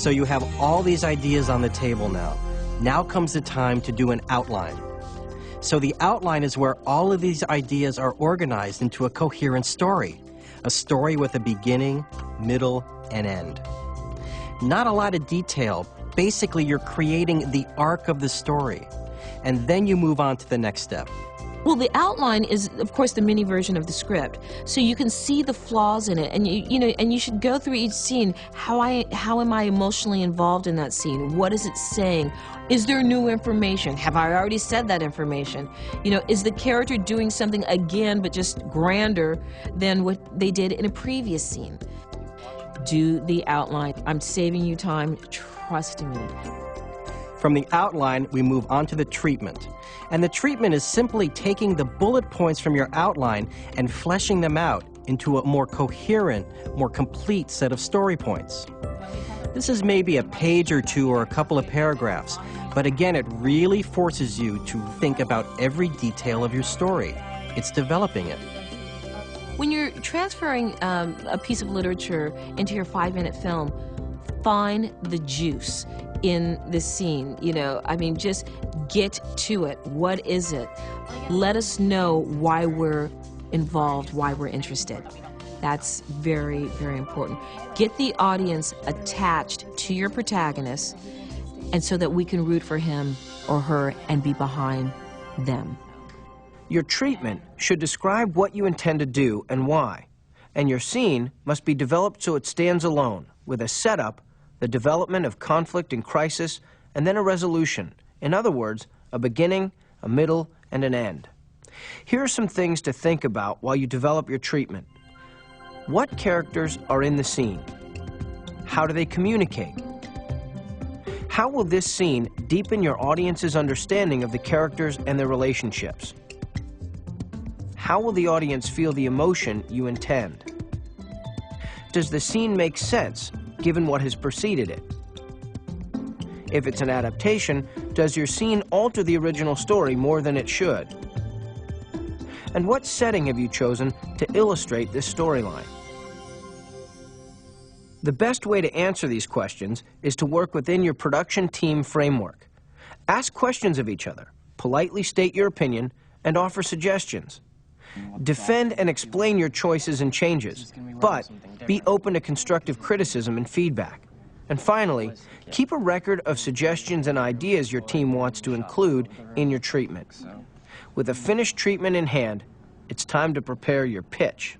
So you have all these ideas on the table now. Now comes the time to do an outline. So the outline is where all of these ideas are organized into a coherent story. A story with a beginning, middle, and end. Not a lot of detail. Basically, you're creating the arc of the story. And then you move on to the next step. Well, the outline is, of course, the mini version of the script, so you can see the flaws in it, and you should go through each scene. How am I emotionally involved in that scene? What is it saying? Is there new information? Have I already said that information? Is the character doing something again, but just grander than what they did in a previous scene? Do the outline. I'm saving you time. Trust me. From the outline, we move on to the treatment. And the treatment is simply taking the bullet points from your outline and fleshing them out into a more coherent, more complete set of story points. This is maybe a page or two or a couple of paragraphs, but again, it really forces you to think about every detail of your story. It's developing it. When you're transferring a piece of literature into your 5-minute film, find the juice in the scene, just get to it. What is it? Let us know why we're involved, why we're interested. That's very, very important. Get the audience attached to your protagonist, and so that we can root for him or her and be behind them. Your treatment should describe what you intend to do and why, and your scene must be developed so it stands alone, with a setup, the development of conflict and crisis, and then a resolution. In other words, a beginning, a middle, and an end. Here are some things to think about while you develop your treatment. What characters are in the scene? How do they communicate? How will this scene deepen your audience's understanding of the characters and their relationships? How will the audience feel the emotion you intend? Does the scene make sense, given what has preceded it? If it's an adaptation, does your scene alter the original story more than it should? And what setting have you chosen to illustrate this storyline? The best way to answer these questions is to work within your production team framework. Ask questions of each other, politely state your opinion, and offer suggestions. Defend and explain your choices and changes, but be open to constructive criticism and feedback. And finally, keep a record of suggestions and ideas your team wants to include in your treatment. With a finished treatment in hand, it's time to prepare your pitch.